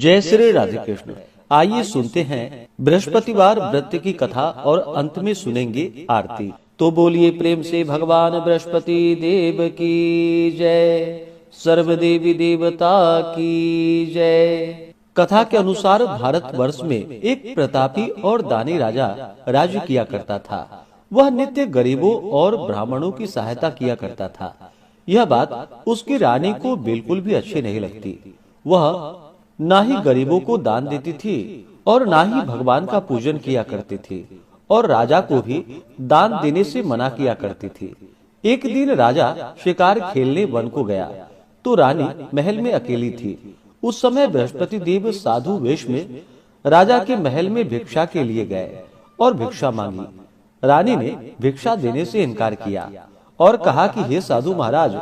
जय श्री राधे कृष्ण। आइए सुनते हैं बृहस्पतिवार व्रत की कथा और अंत में सुनेंगे आरती। तो बोलिए प्रेम से भगवान बृहस्पति देव की जय, सर्व देवी देवता की जय। कथा के अनुसार भारतवर्ष में एक प्रतापी और दानी राजा राज्य किया करता था। वह नित्य गरीबों और ब्राह्मणों की सहायता किया करता था। यह बात उसकी रानी को बिल्कुल भी अच्छी नहीं लगती। वह ना ही गरीबों को दान देती थी और ना ही भगवान का पूजन किया करती थी और राजा को भी दान देने से मना किया करती थी। एक दिन राजा शिकार खेलने वन को गया तो रानी महल में अकेली थी। उस समय बृहस्पति देव साधु वेश में राजा के महल में भिक्षा के लिए गए और भिक्षा मांगी। रानी ने भिक्षा देने से इनकार किया और कहा कि हे साधु महाराज,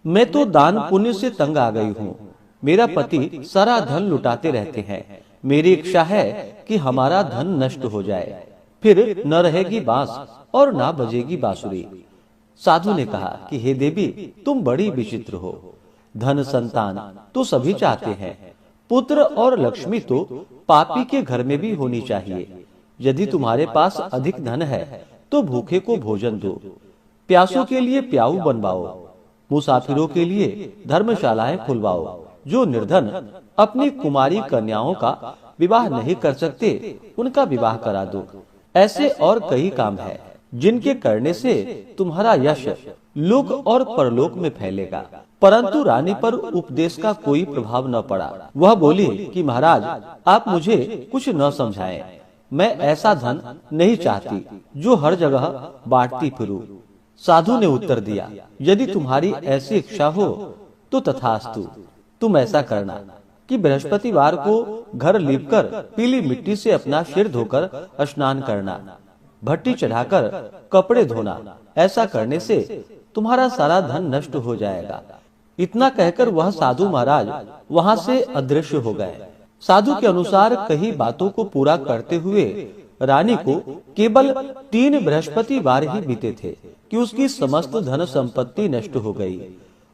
मैं तो दान पुण्य से तंग आ गई हूँ। मेरा पति सारा धन लुटाते रहते हैं। मेरी इच्छा है कि हमारा धन नष्ट हो जाए, फिर न रहेगी बांस और न बजेगी बांसुरी। साधु ने कहा कि हे देवी, तुम बड़ी विचित्र हो। धन संतान तो सभी चाहते हैं, पुत्र और लक्ष्मी तो पापी के घर में भी होनी चाहिए। यदि तुम्हारे पास अधिक धन है तो भूखे को भोजन दो, प्यासों के लिए प्याऊ बनवाओ, मुसाफिरों के लिए धर्मशालाएं खुलवाओ। जो निर्धन अपनी कुमारी कन्याओं का विवाह नहीं कर सकते, उनका विवाह करा दो। ऐसे और कई काम है जिनके करने से तुम्हारा यश लोक और परलोक में फैलेगा। परंतु रानी पर उपदेश का कोई प्रभाव न पड़ा। वह बोली कि महाराज, आप मुझे कुछ न समझाएं। मैं ऐसा धन नहीं चाहती जो हर जगह बांटती फिरूं। साधु ने उत्तर दिया, यदि तुम्हारी ऐसी इच्छा हो तो तथास्तु। तुम ऐसा करना कि बृहस्पतिवार को घर लीपकर पीली मिट्टी से अपना सिर धोकर स्नान करना, भट्टी चढ़ाकर कपड़े धोना। ऐसा करने से तुम्हारा सारा धन नष्ट हो जाएगा। इतना कहकर वह साधु महाराज वहां से अदृश्य हो गए। साधु के अनुसार कई बातों को पूरा करते हुए रानी को केवल 3 बृहस्पतिवार ही बीते थे कि उसकी समस्त धन संपत्ति नष्ट हो गई।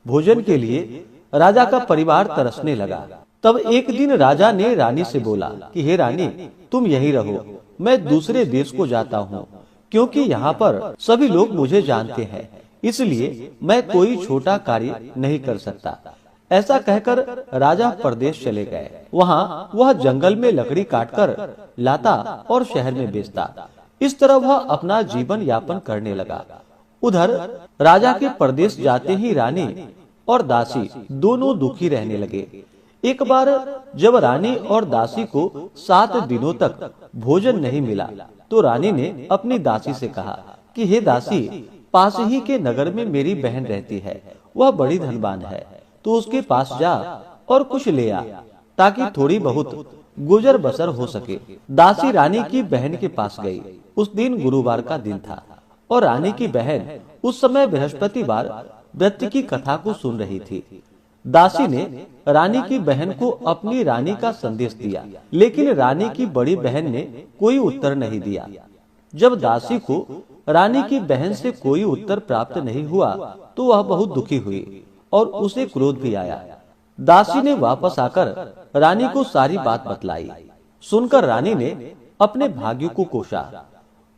भोजन के लिए राजा का परिवार तरसने लगा। तब एक दिन राजा ने रानी से बोला कि हे रानी, तुम यहीं रहो, मैं दूसरे देश को जाता हूँ, क्योंकि यहाँ पर सभी लोग मुझे जानते हैं, इसलिए मैं कोई छोटा कार्य नहीं कर सकता। ऐसा कहकर राजा परदेश चले गए। वहाँ वह जंगल में लकड़ी काटकर लाता और शहर में बेचता। इस तरह वह अपना जीवन यापन करने लगा। उधर राजा के परदेश जाते ही रानी और दासी दोनों दुखी रहने लगे। एक बार जब रानी और दासी को 7 दिनों तक भोजन नहीं मिला तो रानी ने अपनी दासी से कहा कि हे दासी, पास ही के नगर में मेरी बहन रहती है, वह बड़ी धनवान है, तो उसके पास जा और कुछ ले आ, ताकि थोड़ी बहुत गुजर बसर हो सके। दासी रानी की बहन के पास गई। उस दिन गुरुवार का दिन था और रानी की बहन उस समय बृहस्पतिवार व्रत की कथा को सुन रही थी। दासी ने रानी की बहन को अपनी रानी का संदेश दिया, लेकिन रानी की बड़ी बहन ने कोई उत्तर नहीं दिया। जब दासी को रानी की बहन से कोई उत्तर प्राप्त नहीं हुआ तो वह बहुत दुखी हुई और उसे क्रोध भी आया। दासी ने वापस आकर रानी को सारी बात बतलाई। सुनकर रानी ने अपने भाग्य को कोसा।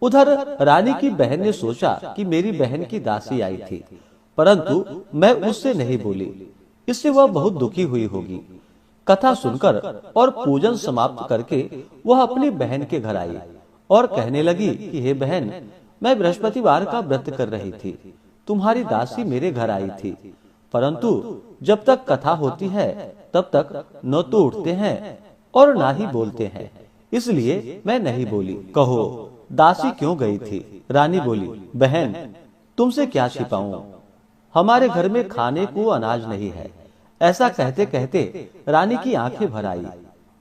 उधर रानी की बहन ने सोचा कि मेरी बहन की दासी आई थी, परंतु मैं उससे नहीं बोली, इससे वह बहुत दुखी हुई होगी। कथा सुनकर और पूजन समाप्त करके वह अपनी बहन के घर आई और कहने लगी कि हे बहन, मैं बृहस्पतिवार का व्रत कर रही थी, तुम्हारी दासी मेरे घर आई थी, परंतु जब तक कथा होती है तब तक न तो उठते हैं और ना ही बोलते हैं, इसलिए मैं नहीं बोली। कहो दासी क्यों गई थी? रानी बोली, बहन तुमसे क्या छिपाऊं, हमारे घर में खाने को अनाज नहीं है। ऐसा कहते कहते रानी की आंखें भर आई।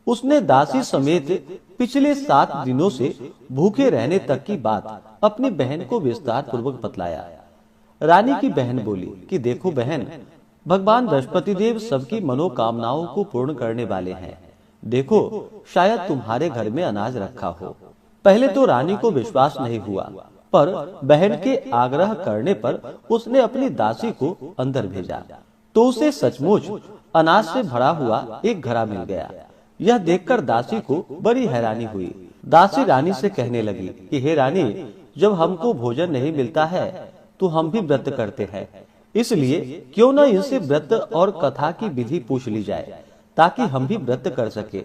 उसने दासी समेत पिछले 7 दिनों से भूखे रहने तक की बात अपनी बहन को विस्तार पूर्वक बतलाया। रानी की बहन बोली कि देखो बहन, भगवान बृहस्पति देव सबकी मनोकामनाओं को पूर्ण करने वाले हैं। देखो शायद तुम्हारे घर में अनाज रखा हो। पहले तो रानी को विश्वास नहीं हुआ, पर बहन के आग्रह करने पर उसने अपनी दासी को अंदर भेजा तो उसे सचमुच अनाज से भरा हुआ एक घड़ा मिल गया। यह देखकर दासी को बड़ी हैरानी हुई। दासी रानी से कहने लगी कि हे रानी, जब हमको भोजन नहीं मिलता है तो हम भी व्रत करते हैं, इसलिए क्यों न इनसे व्रत और कथा की विधि पूछ ली जाए ताकि हम भी व्रत कर सके।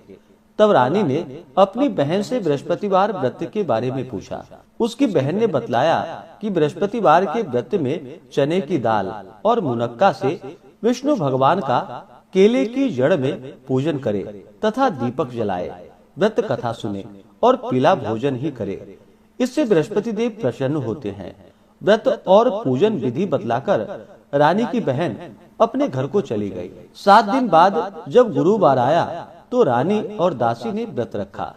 तब रानी ने अपनी बहन से बृहस्पतिवार व्रत के बारे में पूछा। उसकी बहन ने बतलाया कि बृहस्पतिवार के व्रत में चने की दाल और मुनक्का से विष्णु भगवान का केले की जड़ में पूजन करे तथा दीपक जलाए, व्रत कथा सुने और पीला भोजन ही करे। इससे बृहस्पति देव प्रसन्न होते हैं। व्रत और पूजन विधि बतलाकर रानी की बहन अपने घर को चली गई। 7 दिन बाद जब गुरुवार आया तो रानी और दासी ने व्रत रखा।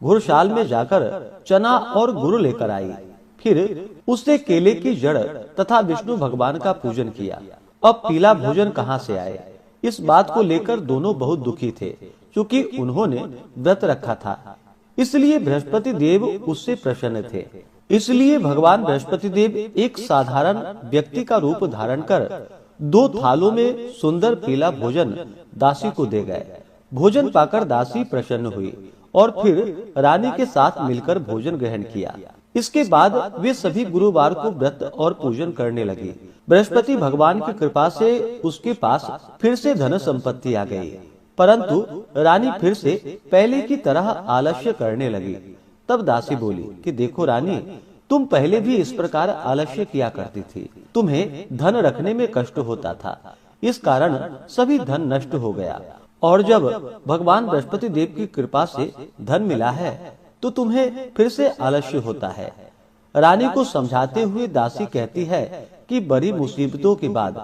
घुड़शाल में जाकर चना और गुड़ लेकर आई। फिर उसने केले की जड़ तथा विष्णु भगवान का पूजन किया। अब पीला भोजन कहाँ से आए, इस बात को लेकर दोनों बहुत दुखी थे, क्योंकि उन्होंने व्रत रखा था। इसलिए बृहस्पति देव उससे प्रसन्न थे। इसलिए भगवान बृहस्पति देव एक साधारण व्यक्ति का रूप धारण कर 2 थालों में सुंदर पीला भोजन दासी को दे गए। भोजन पाकर दासी प्रसन्न हुई और फिर रानी के साथ मिलकर भोजन ग्रहण किया। इसके बाद वे सभी गुरुवार को व्रत और पूजन करने लगी। बृहस्पति भगवान की कृपा से उसके पास फिर से धन संपत्ति आ गई, परंतु रानी फिर से पहले की तरह आलस्य करने लगी। तब दासी बोली कि देखो रानी, तुम पहले भी इस प्रकार आलस्य किया करती थी। तुम्हें धन रखने में कष्ट होता था, इस कारण सभी धन नष्ट हो गया। और जब भगवान बृहस्पति देव की कृपा से धन मिला है तो तुम्हें फिर से आलस्य होता है। रानी को समझाते हुए दासी कहती है कि बड़ी मुसीबतों के बाद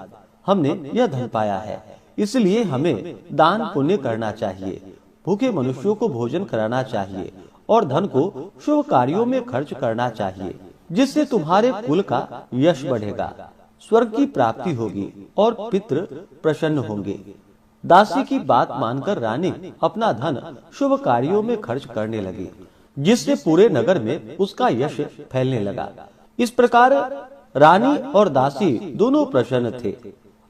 हमने यह धन पाया है, इसलिए हमें दान पुण्य करना चाहिए, भूखे मनुष्यों को भोजन कराना चाहिए और धन को शुभ कार्यों में खर्च करना चाहिए, जिससे तुम्हारे कुल का यश बढ़ेगा, स्वर्ग की प्राप्ति होगी और पितृ प्रसन्न होंगे। दासी की बात मानकर रानी अपना धन शुभ कार्यों में खर्च करने लगी, जिससे पूरे नगर में उसका यश फैलने लगा। इस प्रकार रानी और दासी दोनों प्रसन्न थे।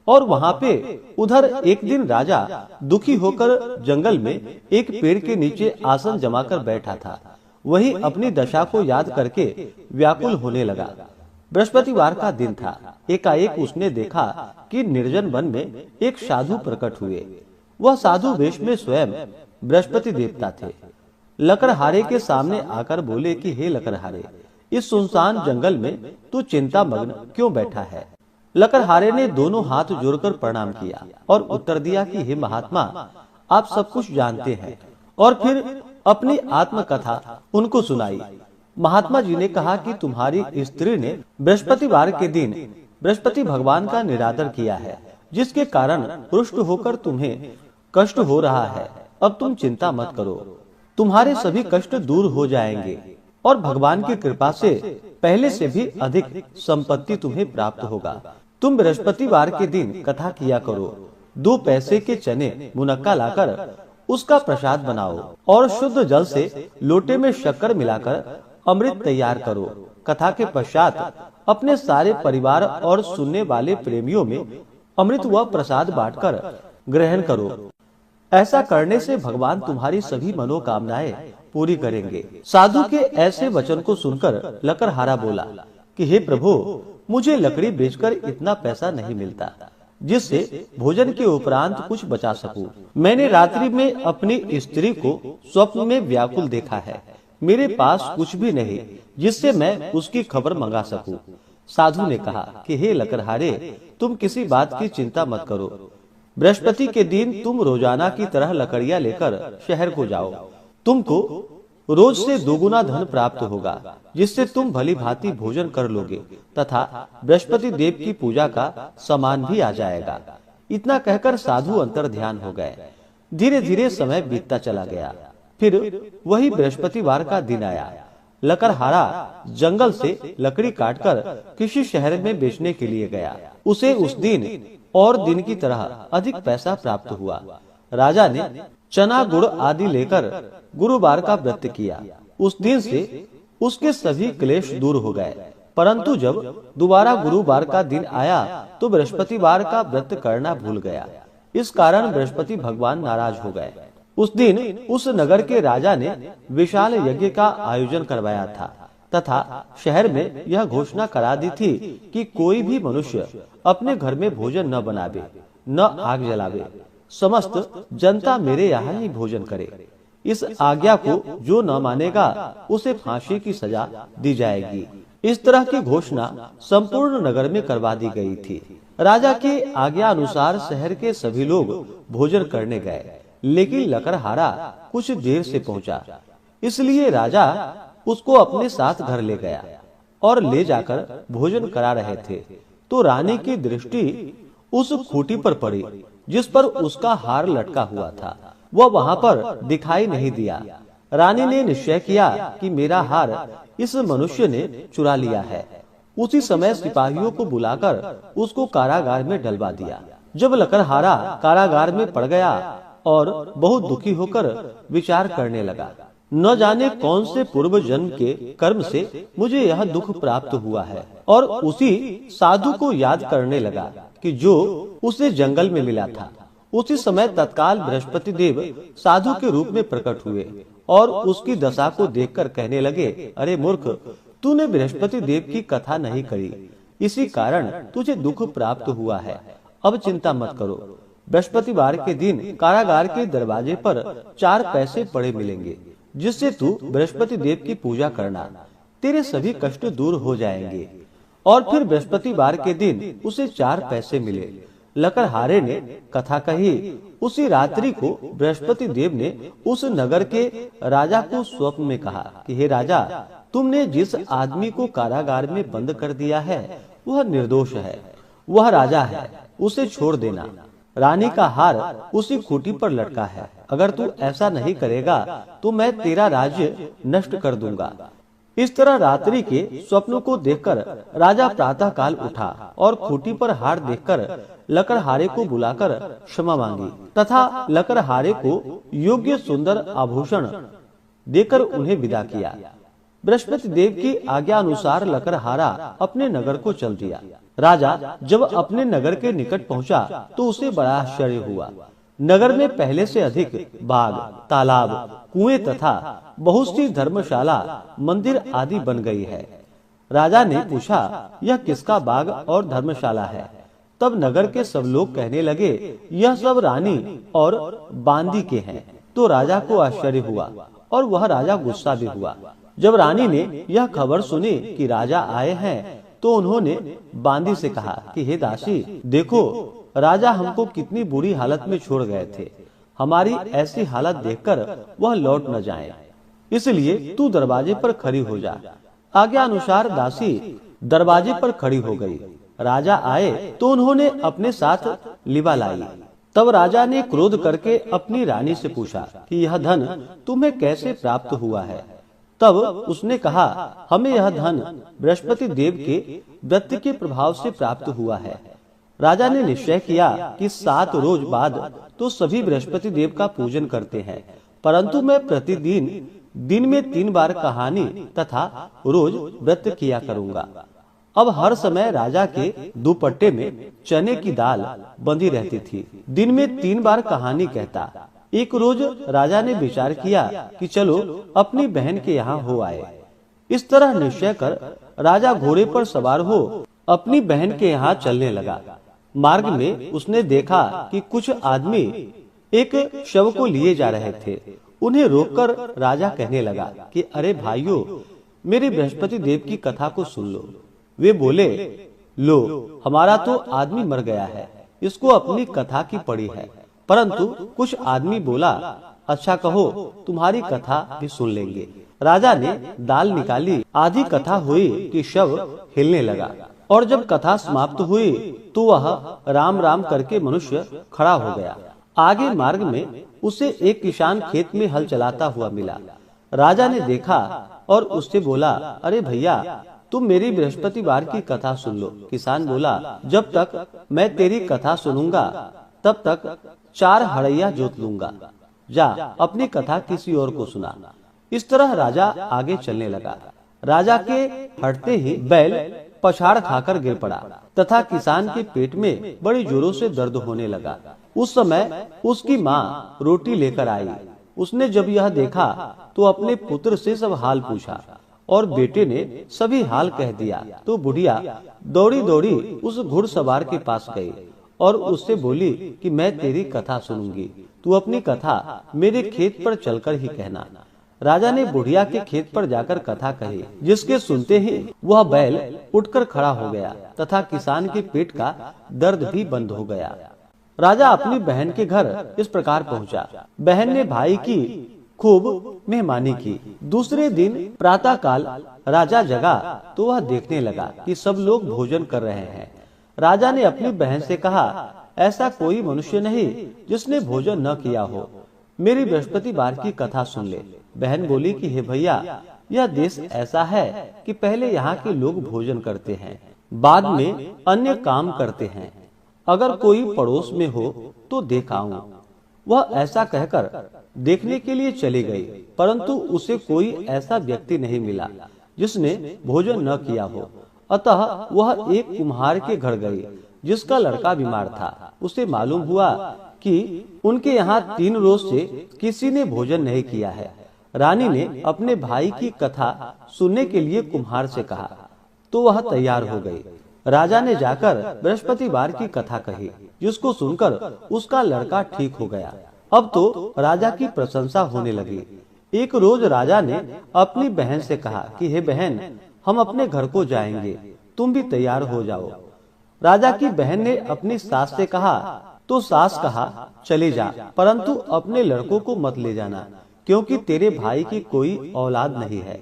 और वहाँ पे उधर एक दिन राजा दुखी होकर जंगल में एक पेड़ के नीचे आसन जमाकर बैठा था। वही अपनी दशा को याद करके व्याकुल होने लगा। बृहस्पतिवार का दिन था। एकाएक उसने देखा कि निर्जन वन में एक साधु प्रकट हुए। वह साधु वेश में स्वयं बृहस्पति देवता थे। लकड़हारे के सामने आकर बोले कि हे लकड़हारे, इस सुनसान जंगल में तू चिंता मग्न क्यों बैठा है? लकड़हारे ने दोनों हाथ जोड़कर प्रणाम किया और उत्तर दिया कि हे महात्मा, आप सब कुछ जानते हैं। और फिर अपनी आत्मकथा उनको सुनाई। महात्मा जी ने कहा कि तुम्हारी स्त्री ने बृहस्पतिवार के दिन बृहस्पति भगवान का निरादर किया है, जिसके कारण रुष्ट होकर तुम्हें कष्ट हो रहा है। अब तुम चिंता मत करो, तुम्हारे सभी कष्ट दूर हो जाएंगे और भगवान की कृपा से पहले से भी अधिक संपत्ति तुम्हें प्राप्त होगा। तुम बृहस्पतिवार के दिन कथा किया करो। 2 पैसे के चने मुनक्का लाकर उसका प्रसाद बनाओ और शुद्ध जल से लोटे में शक्कर मिलाकर अमृत तैयार करो। कथा के पश्चात अपने सारे परिवार और सुनने वाले प्रेमियों में अमृत व प्रसाद बांटकर ग्रहण करो। ऐसा करने से भगवान तुम्हारी सभी मनोकामनाएं पूरी करेंगे। साधु के ऐसे वचन को सुनकर लकड़हारा बोला कि हे प्रभु, मुझे लकड़ी बेचकर इतना पैसा नहीं मिलता जिससे भोजन के उपरांत कुछ बचा सकूं। मैंने रात्रि में अपनी स्त्री को स्वप्न में व्याकुल देखा है। मेरे पास कुछ भी नहीं जिससे मैं उसकी खबर मंगा सकूं। साधु ने कहा कि हे लकड़हारे, तुम किसी बात की चिंता मत करो। बृहस्पति के दिन तुम रोजाना की तरह लकड़ियां लेकर शहर को जाओ। तुमको रोज से 2 गुना धन प्राप्त होगा, जिससे तुम भली भांति भोजन कर लोगे तथा बृहस्पति देव की पूजा का सामान भी आ जाएगा। इतना कहकर साधु अंतर ध्यान हो गए। धीरे धीरे समय बीतता चला गया। फिर वही बृहस्पतिवार का दिन आया। लकड़हारा जंगल से लकड़ी काटकर किसी शहर में बेचने के लिए गया। उसे उस दिन और दिन की तरह अधिक पैसा प्राप्त हुआ। राजा ने चना गुड़ आदि लेकर गुरुवार का व्रत किया। उस दिन से उसके सभी क्लेश दूर हो गए। परंतु जब दोबारा गुरुवार का दिन आया तो बृहस्पतिवार का व्रत करना भूल गया। इस कारण बृहस्पति भगवान नाराज हो गए। उस दिन उस नगर के राजा ने विशाल यज्ञ का आयोजन करवाया था तथा शहर में यह घोषणा करा दी थी कि कोई भी मनुष्य अपने घर में भोजन न बनावे, न आग जलावे। समस्त जनता मेरे यहाँ ही भोजन करे। इस आज्ञा को जो न मानेगा उसे फांसी की सजा दी जाएगी। इस तरह की घोषणा संपूर्ण नगर में करवा दी गई थी। राजा के आज्ञा अनुसार शहर के सभी लोग भोजन करने गए, लेकिन लकड़हारा कुछ देर से पहुंचा, इसलिए राजा उसको अपने साथ घर ले गया और ले जाकर भोजन करा रहे थे तो रानी की दृष्टि उस खूंटी पर पड़ी जिस पर उसका हार लटका हुआ था। वह वहां पर दिखाई नहीं दिया। रानी ने निश्चय किया कि मेरा हार इस मनुष्य ने चुरा लिया है। उसी समय सिपाहियों को बुलाकर उसको कारागार में डलवा दिया। जब लकड़हारा कारागार में पड़ गया और बहुत दुखी होकर विचार करने लगा, न जाने कौन से पूर्व जन्म के कर्म से मुझे यह दुख प्राप्त हुआ है, और उसी साधु को याद करने लगा कि जो उसे जंगल में मिला था। उसी समय तत्काल बृहस्पति देव साधु के रूप में प्रकट हुए और उसकी दशा को देखकर कहने लगे, अरे मूर्ख, तूने बृहस्पति देव की कथा नहीं करी, इसी कारण तुझे दुख प्राप्त हुआ है। अब चिंता मत करो, बृहस्पतिवार के दिन कारागार के दरवाजे पर 4 पैसे पड़े मिलेंगे, जिससे तू बृहस्पति देव की पूजा करना, तेरे सभी कष्ट दूर हो जाएंगे। और फिर बृहस्पतिवार के दिन उसे 4 पैसे मिले। लकड़हारे ने कथा कही। उसी रात्रि को बृहस्पति देव ने उस नगर के राजा को स्वप्न में कहा कि हे राजा, तुमने जिस आदमी को कारागार में बंद कर दिया है वह निर्दोष है, वह राजा है, उसे छोड़ देना। रानी का हार उसी खूंटी पर लटका है। अगर तू ऐसा नहीं करेगा तो मैं तेरा राज्य नष्ट कर दूंगा। इस तरह रात्रि के स्वप्नों को देखकर राजा प्रातः काल उठा और खूंटी पर हार देखकर लकड़हारे को बुलाकर क्षमा मांगी तथा लकड़हारे को योग्य सुंदर आभूषण देकर उन्हें विदा किया। बृहस्पति देव की आज्ञा अनुसार लकड़हारा अपने नगर को चल दिया। राजा जब अपने नगर के निकट पहुंचा तो उसे बड़ा आश्चर्य हुआ। नगर में पहले से अधिक बाग, तालाब, कुएं तथा बहुत सी धर्मशाला, मंदिर आदि बन गई है। राजा ने पूछा, यह किसका बाग और धर्मशाला है? तब नगर के सब लोग कहने लगे, यह सब रानी और बांदी के हैं। तो राजा को आश्चर्य हुआ और वह राजा गुस्सा भी हुआ। जब रानी ने यह खबर सुनी कि राजा आए हैं तो उन्होंने बांदी से कहा कि हे दासी, देखो राजा हमको कितनी बुरी हालत में छोड़ गए थे। हमारी ऐसी हालत देखकर वह लौट न जाएं। इसलिए तू दरवाजे पर खड़ी हो जा। आज्ञा अनुसार दासी दरवाजे पर खड़ी हो गई। राजा आए तो उन्होंने अपने साथ लिवा लाई। तब राजा ने क्रोध करके अपनी रानी से पूछा कि यह धन तुम्हें कैसे प्राप्त हुआ है? तब उसने कहा, हमें यह धन बृहस्पति देव के व्रत के प्रभाव से प्राप्त हुआ है। राजा ने निश्चय किया कि 7 रोज बाद तो सभी बृहस्पति देव का पूजन करते हैं, परंतु मैं प्रतिदिन दिन में 3 बार कहानी तथा रोज व्रत किया करूंगा। अब हर समय राजा के दुपट्टे में चने की दाल बंधी रहती थी। दिन में 3 बार कहानी कहता। एक रोज राजा ने विचार किया कि चलो अपनी बहन के यहाँ हो आए। इस तरह निश्चय कर राजा घोड़े पर सवार हो अपनी बहन के यहाँ चलने लगा। मार्ग में उसने देखा कि कुछ आदमी एक शव को लिए जा रहे थे। उन्हें रोककर राजा कहने लगा कि अरे भाइयों, मेरे बृहस्पति देव की कथा को सुन लो। वे बोले, लो, हमारा तो आदमी मर गया है, इसको अपनी कथा की पड़ी है। परंतु कुछ आदमी बोला, अच्छा कहो, तुम्हारी कथा भी सुन लेंगे। राजा ने दाल निकाली। आधी कथा हुई कि शव हिलने लगा, और जब कथा समाप्त हुई तो वह राम राम करके मनुष्य खड़ा हो गया। आगे मार्ग में उसे एक किसान खेत में हल चलाता हुआ मिला। राजा ने देखा और उससे बोला, अरे भैया, तुम मेरी बृहस्पतिवार की कथा सुन लो। किसान बोला, जब तक मैं तेरी कथा सुनूंगा तब तक 4 हड़ैया जोत लूंगा। जा अपनी कथा किसी और को सुना। इस तरह राजा आगे चलने लगा। राजा के हटते ही बैल पछाड़ खाकर गिर पड़ा तथा किसान के पेट में बड़ी जोरों से दर्द होने लगा। उस समय उसकी माँ रोटी लेकर आई। उसने जब यह देखा तो अपने पुत्र से सब हाल पूछा और बेटे ने सभी हाल कह दिया। तो बुढ़िया दौड़ी दौड़ी उस घुड़सवार के पास गई और उससे बोली कि मैं तेरी कथा सुनूंगी, तू अपनी कथा मेरे खेत पर चलकर ही कहना। राजा ने बुढ़िया के खेत पर जाकर कथा कही, जिसके सुनते ही वह बैल उठकर खड़ा हो गया तथा किसान के पेट का दर्द भी बंद हो गया। राजा अपनी बहन के घर इस प्रकार पहुंचा। बहन ने भाई की खूब मेहमानी की। दूसरे दिन प्रातः काल राजा जगा तो वह देखने लगा कि सब लोग भोजन कर रहे हैं। राजा ने अपनी बहन से कहा, ऐसा कोई मनुष्य नहीं जिसने भोजन न किया हो, मेरी बृहस्पतिवार की कथा सुन ले। बहन बोली कि हे भैया, यह देश ऐसा है कि पहले यहाँ के लोग भोजन करते हैं, बाद में अन्य काम करते हैं। अगर कोई पड़ोस में हो तो देख आऊं। वह ऐसा कहकर देखने के लिए चली गई, परंतु उसे कोई ऐसा व्यक्ति नहीं मिला जिसने भोजन न किया हो। अतः वह एक कुम्हार के घर गई जिसका लड़का बीमार था। उसे मालूम हुआ कि उनके यहाँ 3 रोज से किसी ने भोजन नहीं किया है। रानी ने अपने भाई की कथा सुनने के लिए कुम्हार से कहा तो वह तैयार हो गई। राजा ने जाकर बृहस्पतिवार की कथा कही, जिसको सुनकर उसका लड़का ठीक हो गया। अब तो राजा की प्रशंसा होने लगी। एक रोज राजा ने अपनी बहन से कहा कि हे बहन, हम अपने घर को जाएंगे, तुम भी तैयार हो जाओ। राजा की बहन ने अपनी सास से कहा तो सास कहा, चले जा, परंतु अपने लड़कों को मत ले जाना, क्योंकि तेरे भाई की कोई औलाद नहीं है।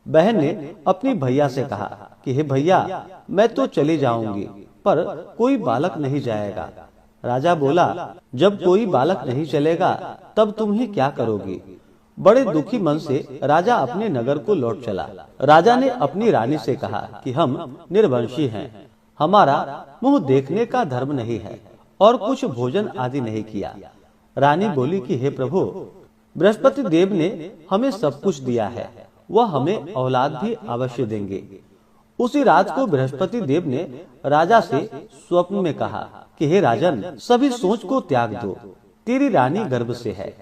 बहन ने अपनी भैया से कहा कि हे भैया, मैं तो चली जाऊंगी, पर कोई बालक नहीं जाएगा। राजा बोला, जब कोई बालक नहीं चलेगा तब तुम ही क्या करोगी। बड़े दुखी मन से राजा अपने नगर को लौट चला। राजा ने अपनी रानी से कहा कि हम निर्वंशी हैं, हमारा मुंह देखने का धर्म नहीं है और कुछ भोजन आदि नहीं किया। रानी बोली कि हे प्रभु, बृहस्पति देव ने हमें सब कुछ दिया है, वह हमें औलाद भी अवश्य देंगे। उसी रात को बृहस्पति देव ने राजा से स्वप्न में कहा कि हे राजन, सभी सोच को त्याग दो, तेरी रानी गर्भ से है।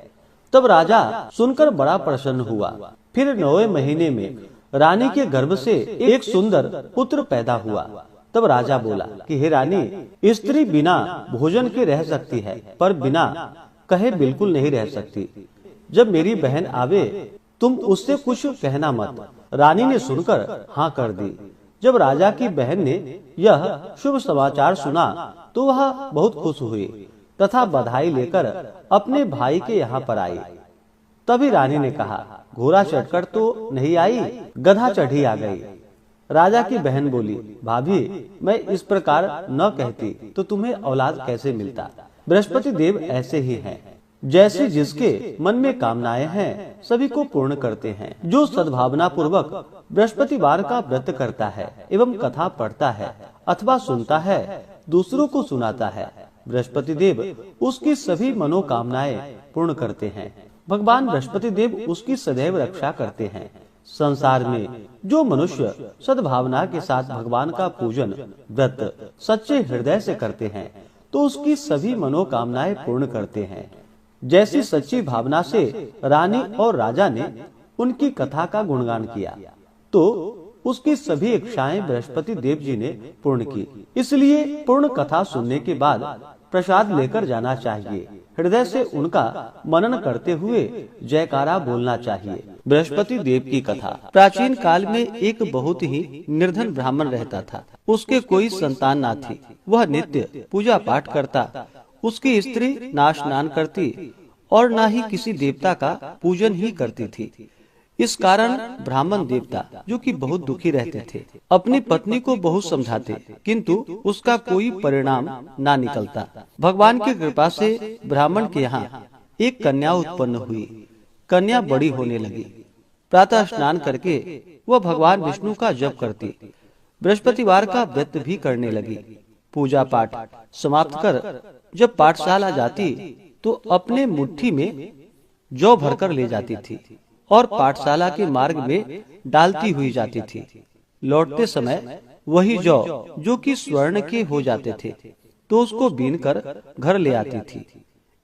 तब राजा सुनकर बड़ा प्रसन्न हुआ। फिर 9वें महीने में रानी के गर्भ से एक सुंदर पुत्र पैदा हुआ। तब राजा बोला कि हे रानी, स्त्री बिना भोजन के रह सकती है, पर बिना कहे बिल्कुल नहीं रह सकती। जब मेरी बहन आवे तुम उससे कुछ कहना मत। रानी ने सुनकर हाँ कर दी। जब राजा की बहन ने यह शुभ समाचार सुना तो वह बहुत खुश हुई तथा बधाई लेकर अपने भाई के यहाँ पर आई। तभी रानी ने कहा, घोड़ा चढ़कर तो नहीं आई, गधा चढ़ी आ गई। राजा की बहन बोली, भाभी, मैं इस प्रकार न कहती तो तुम्हें औलाद कैसे मिलता। बृहस्पति देव ऐसे ही हैं, जैसे जिसके मन में कामनाएं हैं सभी को पूर्ण करते हैं। जो सद्भावना पूर्वक बृहस्पतिवार का व्रत करता है एवं कथा पढ़ता है अथवा सुनता है, दूसरों को सुनाता है, बृहस्पति देव उसकी सभी मनोकामनाएं पूर्ण करते हैं। भगवान बृहस्पति देव उसकी सदैव रक्षा करते हैं। संसार में जो मनुष्य सद्भावना के साथ भगवान का पूजन व्रत सच्चे हृदय से करते हैं तो उसकी सभी मनोकामनाएं पूर्ण करते हैं। जैसी सच्ची भावना से रानी और राजा ने उनकी कथा का गुणगान किया तो उसकी सभी इच्छाएं बृहस्पति देव जी ने पूर्ण की। इसलिए पूर्ण कथा सुनने के बाद प्रसाद लेकर जाना चाहिए। हृदय से उनका मनन करते हुए जयकारा बोलना चाहिए। बृहस्पति देव की कथा। प्राचीन काल में एक बहुत ही निर्धन ब्राह्मण रहता था। उसके कोई संतान ना थी। वह नित्य पूजा पाठ करता। उसकी स्त्री ना स्नान करती और ना ही किसी देवता का पूजन ही करती थी। इस कारण ब्राह्मण देवता, जो कि बहुत दुखी रहते थे, अपनी पत्नी को बहुत समझाते, किंतु उसका कोई परिणाम ना निकलता। भगवान की कृपा से ब्राह्मण के यहाँ एक कन्या उत्पन्न हुई। कन्या बड़ी होने लगी। प्रातः स्नान करके वह भगवान विष्णु का जप करती। बृहस्पतिवार का व्रत भी करने लगी। पूजा पाठ समाप्त कर जब पाठशाला जाती तो अपने मुट्ठी में जौ भरकर ले जाती थी और पाठशाला के मार्ग में डालती हुई जाती थी। लौटते समय वही जौ, जो कि स्वर्ण के हो जाते थे, तो उसको बीनकर घर ले आती थी।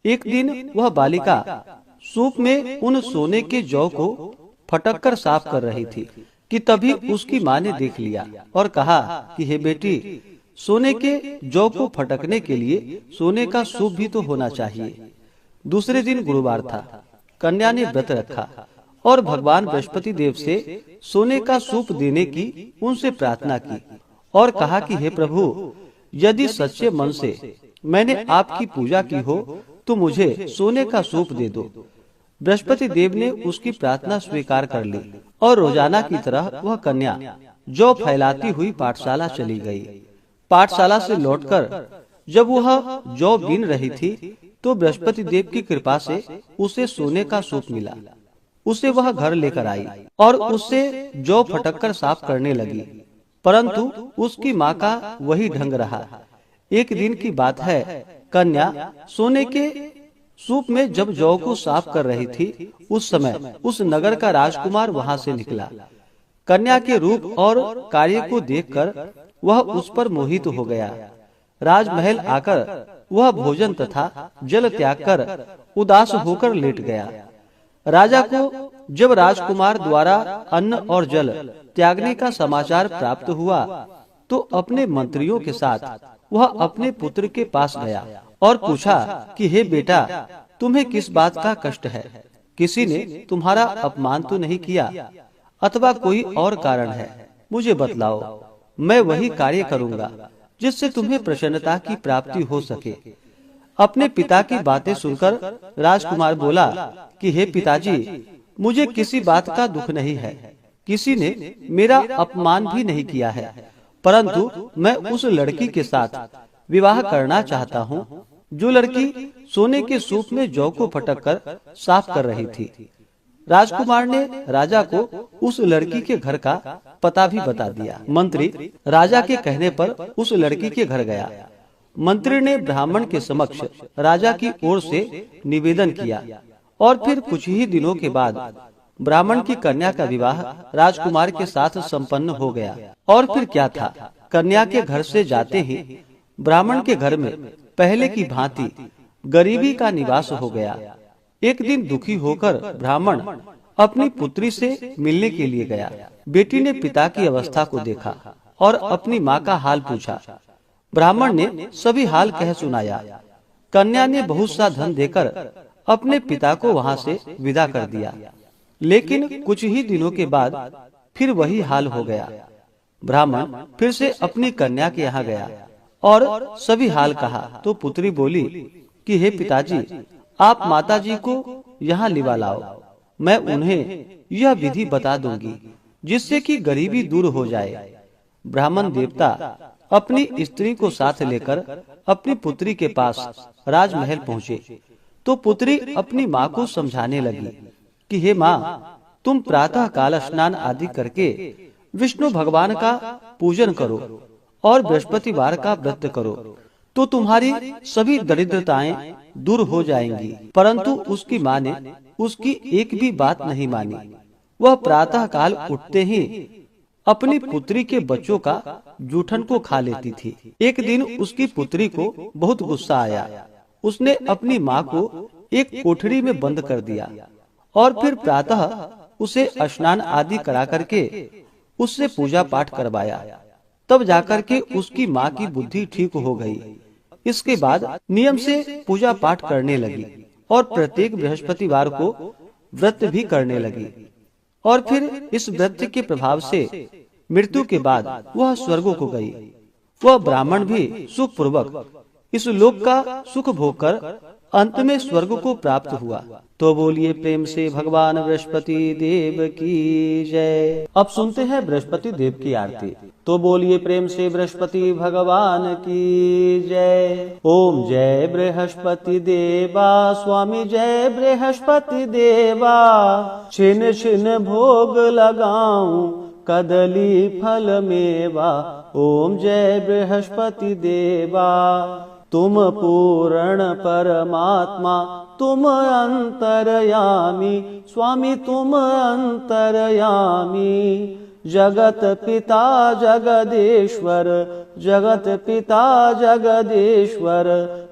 एक दिन वह बालिका सूप में उन सोने के जौ को फटक कर साफ कर रही थी कि तभी उसकी माँ ने देख लिया और कहा कि हे बेटी, सोने के जौ को फटकने के लिए सोने का सूप भी तो होना चाहिए। दूसरे दिन गुरुवार था। कन्या ने व्रत रखा और भगवान बृहस्पति देव से सोने का सूप देने की उनसे प्रार्थना की और कहा कि हे प्रभु, यदि सच्चे मन से मैंने आपकी पूजा की हो तो मुझे सोने का सूप दे दो। बृहस्पति देव ने उसकी प्रार्थना स्वीकार कर ली और रोजाना की तरह वह कन्या जौ फैलाती हुई पाठशाला चली गई। पाठशाला से लौटकर जब वह जौ बीन रही थी तो बृहस्पति देव की कृपा से उसे सोने का सूप मिला। उसे वह घर लेकर आई और उससे जौ फटककर साफ करने लगी, परंतु उसकी माँ का वही ढंग रहा। एक दिन की बात है, कन्या सोने के सूप में जब जौ को साफ कर रही थी, उस समय उस नगर का राजकुमार वहां से निकला। कन्या के रूप और कार्य को देखकर वह उस पर मोहित हो गया। राजमहल आकर वह भोजन तथा जल त्याग कर उदास होकर लेट गया। राजा को जब राजकुमार द्वारा अन्न और जल त्यागने का समाचार प्राप्त हुआ तो अपने मंत्रियों के साथ वह अपने पुत्र के पास गया और पूछा कि हे बेटा, तुम्हें किस बात का कष्ट है? किसी ने तुम्हारा अपमान तो नहीं किया अथवा कोई और कारण है? मुझे बतलाओ, मैं वही कार्य करूंगा जिससे तुम्हें प्रसन्नता की प्राप्ति हो सके। अपने पिता की बातें सुनकर राजकुमार बोला कि हे पिताजी, मुझे किसी बात का दुख नहीं है। किसी ने मेरा अपमान भी नहीं किया है, परंतु मैं उस लड़की के साथ विवाह करना चाहता हूँ जो लड़की सोने के सूप में जौ को फटक कर साफ कर रही थी। राजकुमार ने राजा को उस लड़की के घर का पता भी बता दिया। मंत्री राजा के कहने पर उस लड़की के घर गया। मंत्री ने ब्राह्मण के समक्ष राजा की ओर से निवेदन किया और फिर कुछ ही दिनों के बाद ब्राह्मण की कन्या का विवाह राजकुमार के साथ संपन्न हो गया। और फिर क्या था, कन्या के घर से जाते ही ब्राह्मण के घर में पहले की भांति गरीबी का निवास हो गया। एक दिन दुखी होकर ब्राह्मण अपनी पुत्री से मिलने के लिए गया। बेटी ने पिता की अवस्था को देखा और अपनी माँ का हाल पूछा। ब्राह्मण ने सभी हाल कह सुनाया। कन्या ने बहुत सा धन देकर अपने पिता को वहाँ से विदा कर दिया, लेकिन कुछ ही दिनों के बाद फिर वही हाल हो गया। ब्राह्मण फिर से अपनी कन्या के यहाँ गया और सभी हाल कहा तो पुत्री बोली कि हे पिताजी, आप माताजी को यहाँ लिवा लाओ। मैं उन्हें यह विधि बता दूंगी जिससे कि गरीबी दूर हो जाए। ब्राह्मण देवता अपनी स्त्री को साथ लेकर अपनी पुत्री के पास राजमहल पहुँचे तो पुत्री अपनी माँ को समझाने लगी कि हे माँ, तुम प्रातः काल स्नान आदि करके विष्णु भगवान का पूजन करो और बृहस्पतिवार का व्रत करो तो तुम्हारी सभी दरिद्रताएं दूर हो जाएंगी। परंतु उसकी माँ ने उसकी एक भी बात नहीं मानी। वह प्रातः काल उठते ही अपनी पुत्री के बच्चों का जूठन को खा लेती थी। एक दिन उसकी पुत्री को बहुत गुस्सा आया। उसने अपनी माँ को एक कोठरी में बंद कर दिया और फिर प्रातः उसे स्नान आदि करा करके उससे पूजा पाठ करवाया। तब जाकर के उसकी माँ की बुद्धि ठीक हो गई। इसके बाद नियम से पूजा पाठ करने लगी और प्रत्येक बृहस्पतिवार को व्रत भी करने लगी। और फिर इस व्रत के प्रभाव से मृत्यु के बाद वह स्वर्ग को गई। वह ब्राह्मण भी सुख पूर्वक इस लोक का सुख भोग कर अंत में स्वर्ग को प्राप्त हुआ। तो बोलिए प्रेम से भगवान बृहस्पति देव की जय। अब सुनते हैं बृहस्पति देव की आरती। तो बोलिए प्रेम से बृहस्पति भगवान की जय। ओम जय बृहस्पति देवा, स्वामी जय बृहस्पति देवा। छिन छिन भोग लगाऊं कदली फल मेवा। ओम जय बृहस्पति देवा। तुम पूर्ण परमात्मा, तुम अंतरयामी, स्वामी तुम अंतरयामी। जगत पिता जगदीश्वर, जगत पिता जगदीश्वर,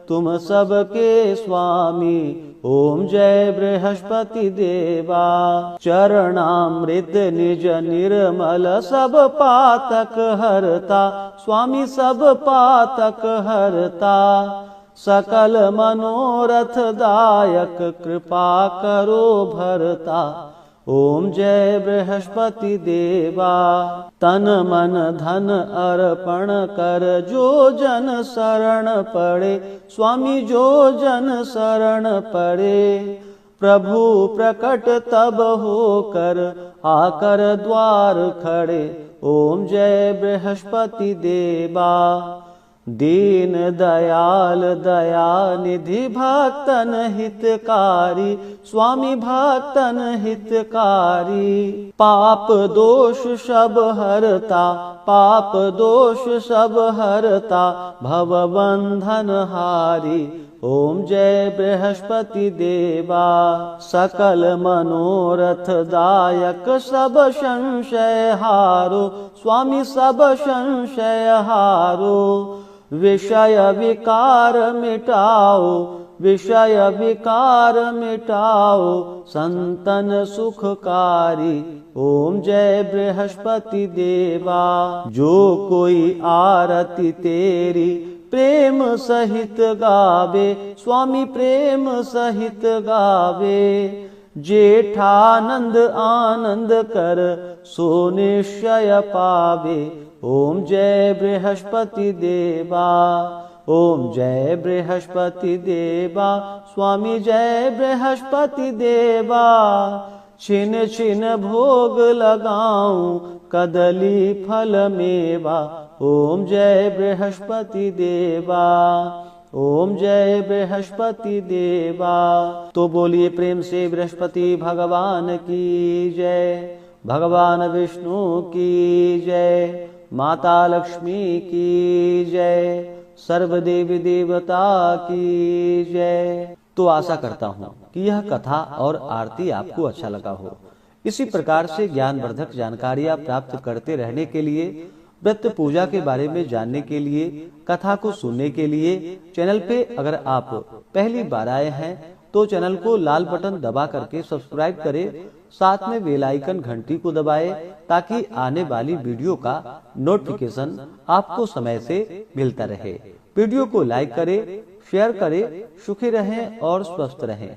तुम सबके स्वामी। ओम जय बृहस्पति देवा। चरणामृत निज निर्मल, सब पातक हरता, स्वामी सब पातक हरता। सकल मनोरथ दायक, कृपा करो भरता। ओम जय बृहस्पति देवा। तन मन धन अर्पण कर, जो जन शरण पड़े, स्वामी जो जन शरण पड़े। प्रभु प्रकट तब होकर, आकर द्वार खड़े। ओम जय बृहस्पति देवा। दीन दयाल दया निधि, भक्तन हितकारी, स्वामी भक्तन हितकारी। पाप दोष सब हरता, पाप दोष सब हरता, भव बंधन हारी। ओम जय बृहस्पति देवा। सकल मनोरथ दायक, सब संशय हारो, स्वामी सब संशय हारो। विषय विकार मिटाओ, विषय विकार मिटाओ, संतन सुखकारी। ओम जय बृहस्पति देवा। जो कोई आरती तेरी, प्रेम सहित गावे, स्वामी प्रेम सहित गावे। जेठानंद आनंद कर, सो निश्चय पावे। ओम जय बृहस्पति देवा। ओम जय बृहस्पति देवा, स्वामी जय बृहस्पति देवा। छिन छिन भोग लगाऊं, कदली फल मेवा। ओम जय बृहस्पति देवा। ओम जय बृहस्पति देवा। तो बोलिए प्रेम से बृहस्पति भगवान की जय, भगवान विष्णु की जय, माता लक्ष्मी की जय, सर्व देवी देवता की जय। तो आशा करता हूँ कि यह कथा और आरती आपको अच्छा लगा हो। इसी प्रकार से ज्ञानवर्धक जानकारियाँ प्राप्त करते रहने के लिए, व्रत पूजा के बारे में जानने के लिए, कथा को सुनने के लिए चैनल पे अगर आप पहली बार आए हैं तो चैनल को लाल बटन दबा करके सब्सक्राइब करें, साथ में बेल आइकन घंटी को दबाएं ताकि आने वाली वीडियो का नोटिफिकेशन आपको समय से मिलता रहे। वीडियो को लाइक करें, शेयर करें। सुखी रहें और स्वस्थ रहें।